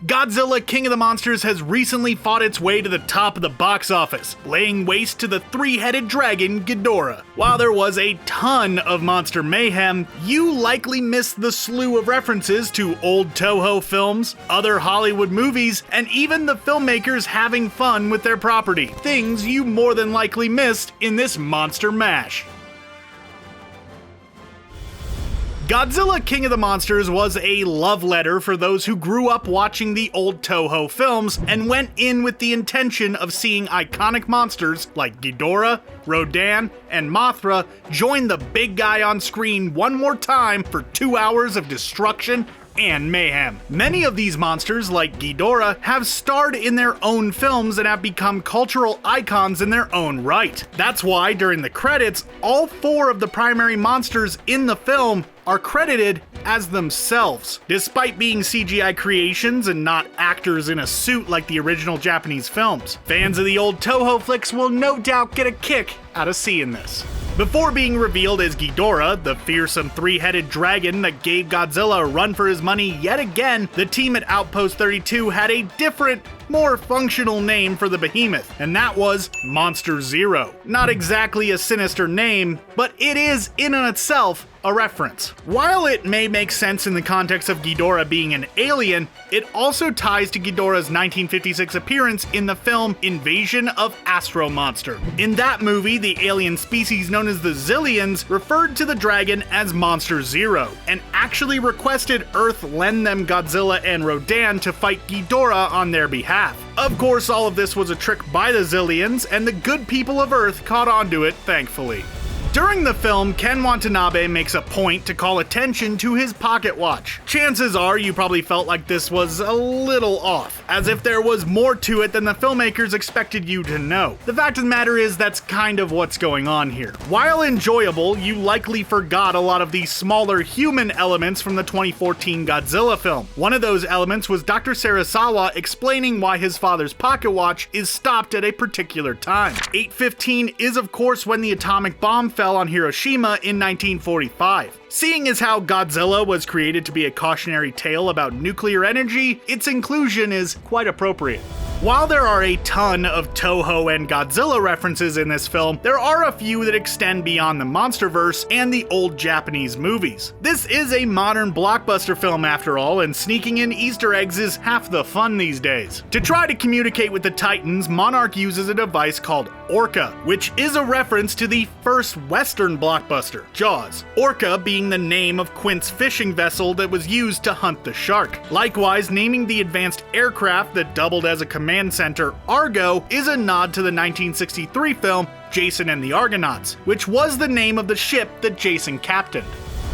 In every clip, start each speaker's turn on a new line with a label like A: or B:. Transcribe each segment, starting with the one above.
A: Godzilla King of the Monsters has recently fought its way to the top of the box office, laying waste to the three-headed dragon Ghidorah. While there was a ton of monster mayhem, you likely missed the slew of references to old Toho films, other Hollywood movies, and even the filmmakers having fun with their property. Things you more than likely missed in this monster mash. Godzilla King of the Monsters was a love letter for those who grew up watching the old Toho films and went in with the intention of seeing iconic monsters like Ghidorah, Rodan, and Mothra join the big guy on screen one more time for 2 hours of destruction and mayhem. Many of these monsters, like Ghidorah, have starred in their own films and have become cultural icons in their own right. That's why, during the credits, all 4 of the primary monsters in the film are credited as themselves, despite being CGI creations and not actors in a suit like the original Japanese films. Fans of the old Toho flicks will no doubt get a kick out of seeing this. Before being revealed as Ghidorah, the fearsome three-headed dragon that gave Godzilla a run for his money yet again, the team at Outpost 32 had a different, more functional name for the behemoth, and that was Monster Zero. Not exactly a sinister name, but it is in and itself a reference. While it may make sense in the context of Ghidorah being an alien, it also ties to Ghidorah's 1956 appearance in the film Invasion of Astro Monster. In that movie, the alien species known as the Zillions referred to the dragon as Monster Zero, and actually requested Earth lend them Godzilla and Rodan to fight Ghidorah on their behalf. Of course, all of this was a trick by the Zillions, and the good people of Earth caught on to it, thankfully. During the film, Ken Watanabe makes a point to call attention to his pocket watch. Chances are you probably felt like this was a little off, as if there was more to it than the filmmakers expected you to know. The fact of the matter is that's kind of what's going on here. While enjoyable, you likely forgot a lot of the smaller human elements from the 2014 Godzilla film. One of those elements was Dr. Sarasawa explaining why his father's pocket watch is stopped at a particular time. 8:15 is of course when the atomic bomb fell on Hiroshima in 1945. Seeing as how Godzilla was created to be a cautionary tale about nuclear energy, its inclusion is quite appropriate. While there are a ton of Toho and Godzilla references in this film, there are a few that extend beyond the MonsterVerse and the old Japanese movies. This is a modern blockbuster film after all, and sneaking in Easter eggs is half the fun these days. To try to communicate with the Titans, Monarch uses a device called Orca, which is a reference to the first Western blockbuster, Jaws. Orca being the name of Quint's fishing vessel that was used to hunt the shark. Likewise, naming the advanced aircraft that doubled as a command center Argo is a nod to the 1963 film Jason and the Argonauts, which was the name of the ship that Jason captained.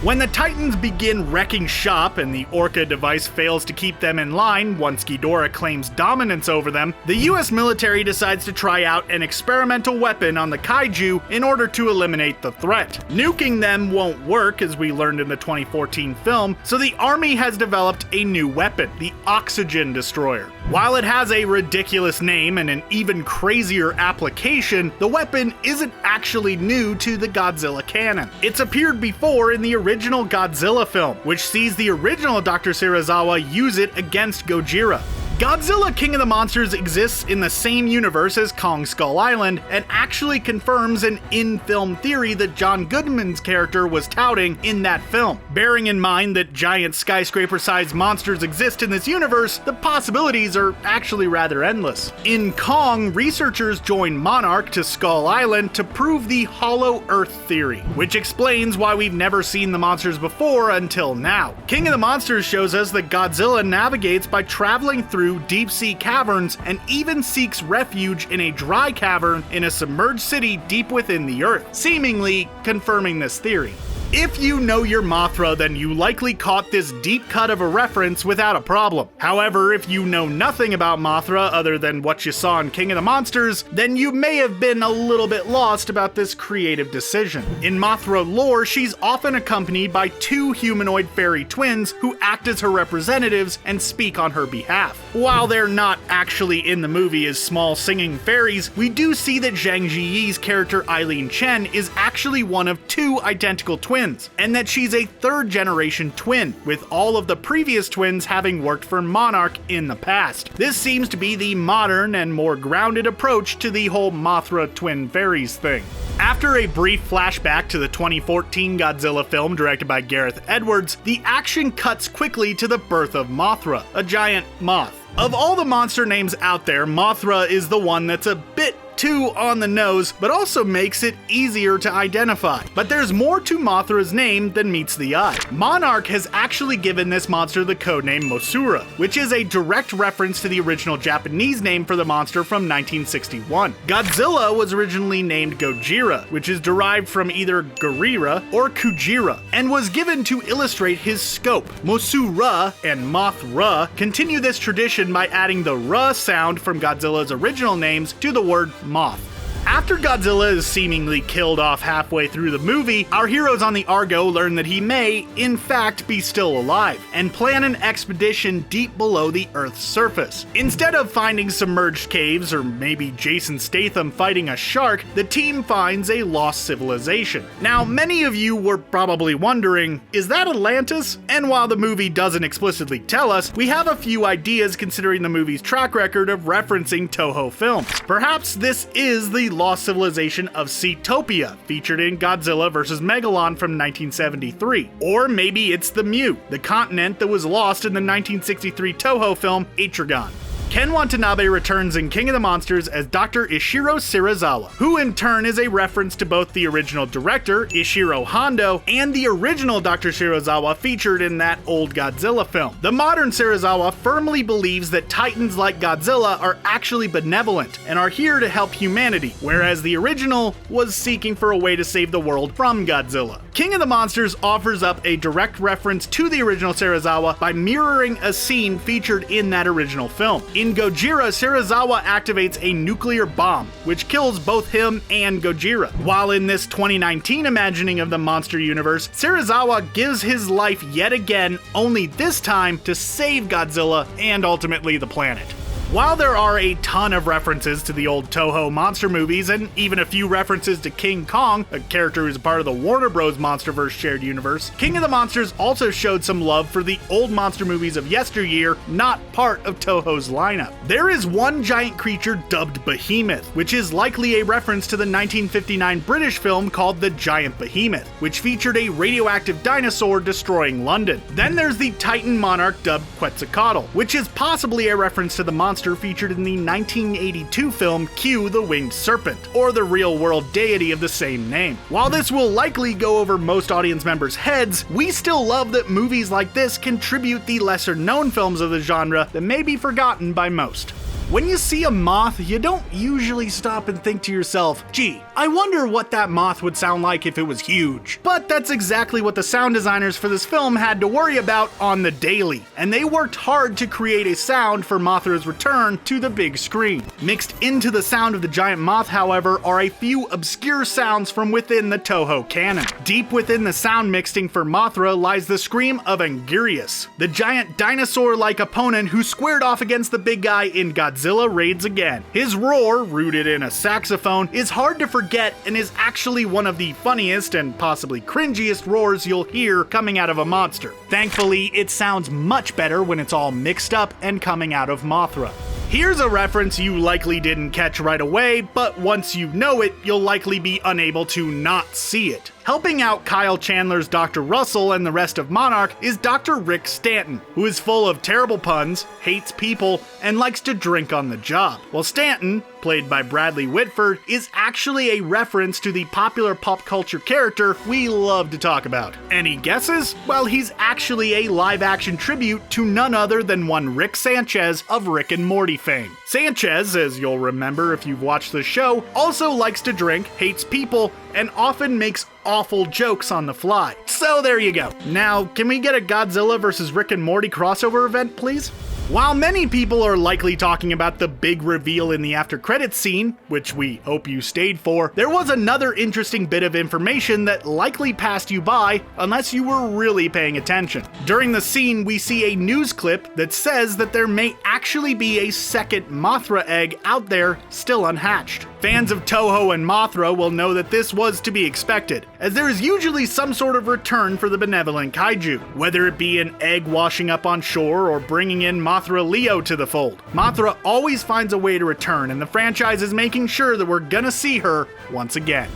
A: When the Titans begin wrecking shop and the Orca device fails to keep them in line once Ghidorah claims dominance over them, the US military decides to try out an experimental weapon on the kaiju in order to eliminate the threat. Nuking them won't work, as we learned in the 2014 film, so the army has developed a new weapon, the Oxygen Destroyer. While it has a ridiculous name and an even crazier application, the weapon isn't actually new to the Godzilla canon. It's appeared before in the original Godzilla film, which sees the original Dr. Serizawa use it against Gojira. Godzilla King of the Monsters exists in the same universe as Kong Skull Island and actually confirms an in-film theory that John Goodman's character was touting in that film. Bearing in mind that giant skyscraper-sized monsters exist in this universe, the possibilities are actually rather endless. In Kong, researchers join Monarch to Skull Island to prove the Hollow Earth theory, which explains why we've never seen the monsters before until now. King of the Monsters shows us that Godzilla navigates by traveling through deep-sea caverns and even seeks refuge in a dry cavern in a submerged city deep within the earth, seemingly confirming this theory. If you know your Mothra, then you likely caught this deep cut of a reference without a problem. However, if you know nothing about Mothra other than what you saw in King of the Monsters, then you may have been a little bit lost about this creative decision. In Mothra lore, she's often accompanied by 2 humanoid fairy twins who act as her representatives and speak on her behalf. While they're not actually in the movie as small singing fairies, we do see that Zhang Ziyi's character Eileen Chen is actually one of 2 identical twins twins, and that she's a third-generation twin, with all of the previous twins having worked for Monarch in the past. This seems to be the modern and more grounded approach to the whole Mothra twin fairies thing. After a brief flashback to the 2014 Godzilla film directed by Gareth Edwards, the action cuts quickly to the birth of Mothra, a giant moth. Of all the monster names out there, Mothra is the one that's a bit too on the nose, but also makes it easier to identify. But there's more to Mothra's name than meets the eye. Monarch has actually given this monster the codename Mosura, which is a direct reference to the original Japanese name for the monster from 1961. Godzilla was originally named Gojira, which is derived from either Gorira or Kujira, and was given to illustrate his scope. Mosura and Mothra continue this tradition by adding the R sound from Godzilla's original names to the word moth. After Godzilla is seemingly killed off halfway through the movie, our heroes on the Argo learn that he may, in fact, be still alive, and plan an expedition deep below the Earth's surface. Instead of finding submerged caves or maybe Jason Statham fighting a shark, the team finds a lost civilization. Now, many of you were probably wondering, is that Atlantis? And while the movie doesn't explicitly tell us, we have a few ideas considering the movie's track record of referencing Toho films. Perhaps this is the lost civilization of Seatopia, featured in Godzilla vs. Megalon from 1973. Or maybe it's the Mu, the continent that was lost in the 1963 Toho film Atragon. Ken Watanabe returns in King of the Monsters as Dr. Ishiro Serizawa, who in turn is a reference to both the original director, Ishiro Hondo, and the original Dr. Serizawa featured in that old Godzilla film. The modern Serizawa firmly believes that titans like Godzilla are actually benevolent and are here to help humanity, whereas the original was seeking for a way to save the world from Godzilla. King of the Monsters offers up a direct reference to the original Serizawa by mirroring a scene featured in that original film. In Gojira, Serizawa activates a nuclear bomb, which kills both him and Gojira. While in this 2019 imagining of the monster universe, Serizawa gives his life yet again, only this time to save Godzilla and ultimately the planet. While there are a ton of references to the old Toho monster movies, and even a few references to King Kong, a character who's a part of the Warner Bros. Monsterverse shared universe, King of the Monsters also showed some love for the old monster movies of yesteryear, not part of Toho's lineup. There is one giant creature dubbed Behemoth, which is likely a reference to the 1959 British film called The Giant Behemoth, which featured a radioactive dinosaur destroying London. Then there's the Titan monarch dubbed Quetzalcoatl, which is possibly a reference to the monster featured in the 1982 film Q the Winged Serpent, or the real-world deity of the same name. While this will likely go over most audience members' heads, we still love that movies like this contribute the lesser-known films of the genre that may be forgotten by most. When you see a moth, you don't usually stop and think to yourself, gee, I wonder what that moth would sound like if it was huge. But that's exactly what the sound designers for this film had to worry about on the daily, and they worked hard to create a sound for Mothra's return to the big screen. Mixed into the sound of the giant moth, however, are a few obscure sounds from within the Toho canon. Deep within the sound mixing for Mothra lies the scream of Anguirus, the giant dinosaur-like opponent who squared off against the big guy in Godzilla Raids Again. His roar, rooted in a saxophone, is hard to forget and is actually one of the funniest and possibly cringiest roars you'll hear coming out of a monster. Thankfully, it sounds much better when it's all mixed up and coming out of Mothra. Here's a reference you likely didn't catch right away, but once you know it, you'll likely be unable to not see it. Helping out Kyle Chandler's Dr. Russell and the rest of Monarch is Dr. Rick Stanton, who is full of terrible puns, hates people, and likes to drink on the job. While Stanton, played by Bradley Whitford, is actually a reference to the popular pop culture character we love to talk about. Any guesses? Well, he's actually a live-action tribute to none other than one Rick Sanchez of Rick and Morty fame. Sanchez, as you'll remember if you've watched the show, also likes to drink, hates people, and often makes awful jokes on the fly. So there you go. Now, can we get a Godzilla vs. Rick and Morty crossover event, please? While many people are likely talking about the big reveal in the after credits scene, which we hope you stayed for, there was another interesting bit of information that likely passed you by unless you were really paying attention. During the scene, we see a news clip that says that there may actually be a second Mothra egg out there still unhatched. Fans of Toho and Mothra will know that this was to be expected, as there is usually some sort of return for the benevolent kaiju, whether it be an egg washing up on shore or bringing in Mothra Leo to the fold. Mothra always finds a way to return, and the franchise is making sure that we're gonna see her once again.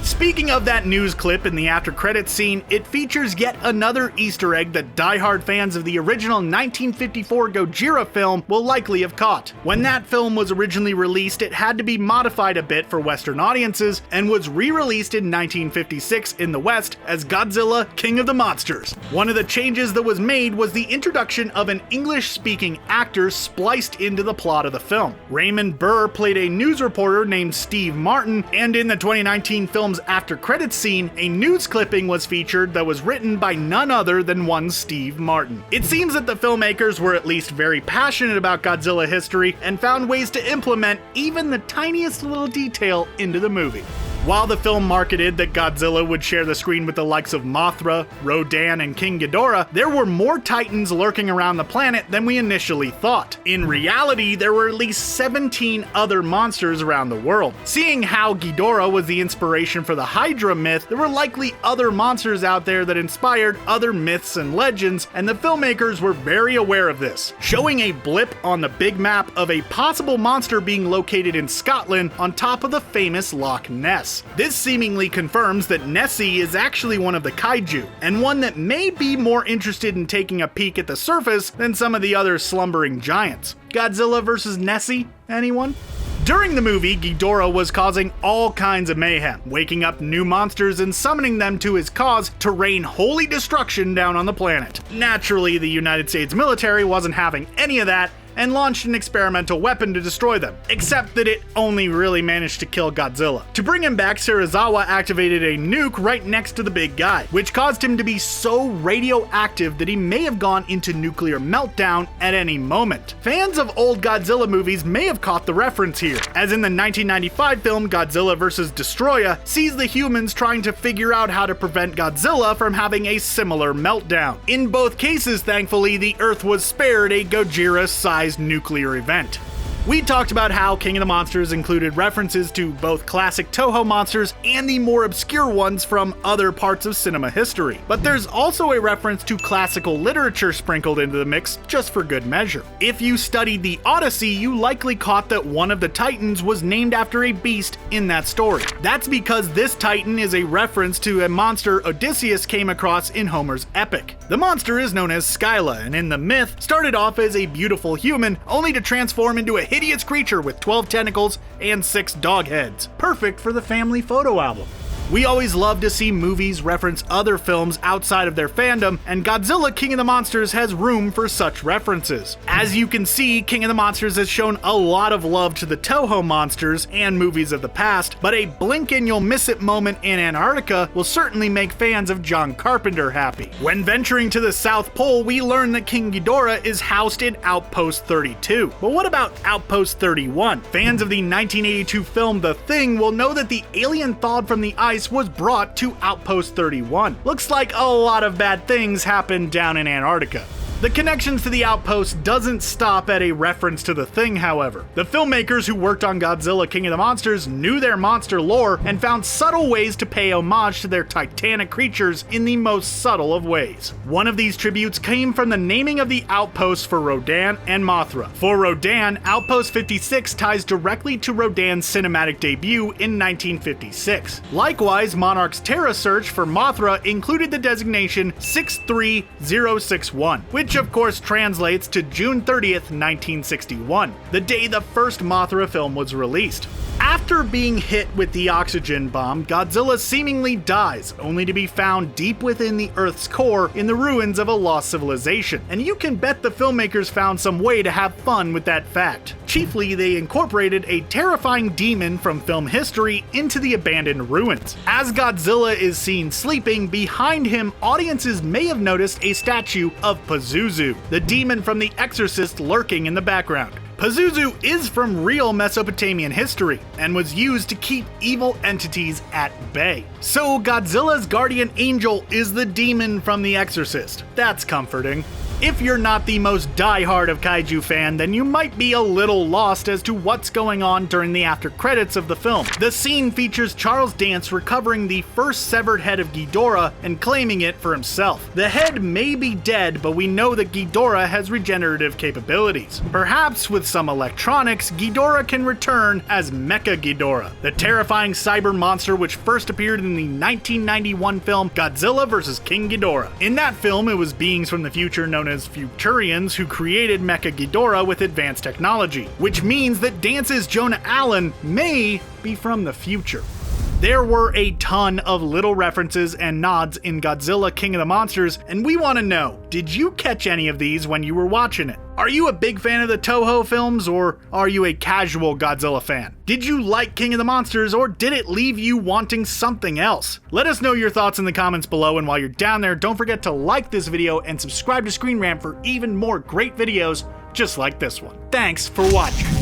A: Speaking of that news clip in the after credits scene, it features yet another Easter egg that diehard fans of the original 1954 Gojira film will likely have caught. When that film was originally released, it had to be modified a bit for Western audiences and was re-released in 1956 in the West as Godzilla King of the Monsters. One of the changes that was made was the introduction of an English-speaking actor spliced into the plot of the film. Raymond Burr played a news reporter named Steve Martin, and in the 2019 film's after credits scene, a news clipping was featured that was written by none other than one Steve Martin. It seems that the filmmakers were at least very passionate about Godzilla history and found ways to implement even the tiniest little detail into the movie. While the film marketed that Godzilla would share the screen with the likes of Mothra, Rodan, and King Ghidorah, there were more titans lurking around the planet than we initially thought. In reality, there were at least 17 other monsters around the world. Seeing how Ghidorah was the inspiration for the Hydra myth, there were likely other monsters out there that inspired other myths and legends, and the filmmakers were very aware of this, showing a blip on the big map of a possible monster being located in Scotland on top of the famous Loch Ness. This seemingly confirms that Nessie is actually one of the kaiju, and one that may be more interested in taking a peek at the surface than some of the other slumbering giants. Godzilla vs. Nessie, anyone? During the movie, Ghidorah was causing all kinds of mayhem, waking up new monsters and summoning them to his cause to rain holy destruction down on the planet. Naturally, the United States military wasn't having any of that, and launched an experimental weapon to destroy them, except that it only really managed to kill Godzilla. To bring him back, Serizawa activated a nuke right next to the big guy, which caused him to be so radioactive that he may have gone into nuclear meltdown at any moment. Fans of old Godzilla movies may have caught the reference here, as in the 1995 film Godzilla vs. Destoroyah sees the humans trying to figure out how to prevent Godzilla from having a similar meltdown. In both cases, thankfully, the Earth was spared a Gojira-sized nuclear event. We talked about how King of the Monsters included references to both classic Toho monsters and the more obscure ones from other parts of cinema history. But there's also a reference to classical literature sprinkled into the mix just for good measure. If you studied the Odyssey, you likely caught that one of the Titans was named after a beast in that story. That's because this Titan is a reference to a monster Odysseus came across in Homer's epic. The monster is known as Scylla, and in the myth, started off as a beautiful human, only to transform into a hideous creature with 12 tentacles and 6 dog heads. Perfect for the family photo album. We always love to see movies reference other films outside of their fandom, and Godzilla King of the Monsters has room for such references. As you can see, King of the Monsters has shown a lot of love to the Toho monsters and movies of the past, but a blink and you'll miss it moment in Antarctica will certainly make fans of John Carpenter happy. When venturing to the South Pole, we learn that King Ghidorah is housed in Outpost 32. But what about Outpost 31? Fans of the 1982 film The Thing will know that the alien thawed from the ice was brought to Outpost 31. Looks like a lot of bad things happened down in Antarctica. The connections to the Outpost doesn't stop at a reference to The Thing, however. The filmmakers who worked on Godzilla King of the Monsters knew their monster lore and found subtle ways to pay homage to their titanic creatures in the most subtle of ways. One of these tributes came from the naming of the outposts for Rodan and Mothra. For Rodan, Outpost 56 ties directly to Rodan's cinematic debut in 1956. Likewise, Monarch's Terra search for Mothra included the designation 63061, which of course translates to June 30th, 1961, the day the first Mothra film was released. After being hit with the oxygen bomb, Godzilla seemingly dies, only to be found deep within the Earth's core in the ruins of a lost civilization. And you can bet the filmmakers found some way to have fun with that fact. Chiefly, they incorporated a terrifying demon from film history into the abandoned ruins. As Godzilla is seen sleeping, behind him, audiences may have noticed a statue of Pazuzu, the demon from The Exorcist, lurking in the background. Pazuzu is from real Mesopotamian history and was used to keep evil entities at bay. So Godzilla's guardian angel is the demon from The Exorcist. That's comforting. If you're not the most diehard of kaiju fan, then you might be a little lost as to what's going on during the after credits of the film. The scene features Charles Dance recovering the first severed head of Ghidorah and claiming it for himself. The head may be dead, but we know that Ghidorah has regenerative capabilities. Perhaps with some electronics, Ghidorah can return as Mecha Ghidorah, the terrifying cyber monster which first appeared in the 1991 film Godzilla vs. King Ghidorah. In that film, it was beings from the future known as Futurians who created Mecha Ghidorah with advanced technology, which means that Dance's Jonah Allen may be from the future. There were a ton of little references and nods in Godzilla King of the Monsters, and we want to know, did you catch any of these when you were watching it? Are you a big fan of the Toho films, or are you a casual Godzilla fan? Did you like King of the Monsters, or did it leave you wanting something else? Let us know your thoughts in the comments below, and while you're down there, don't forget to like this video and subscribe to Screen Rant for even more great videos just like this one. Thanks for watching.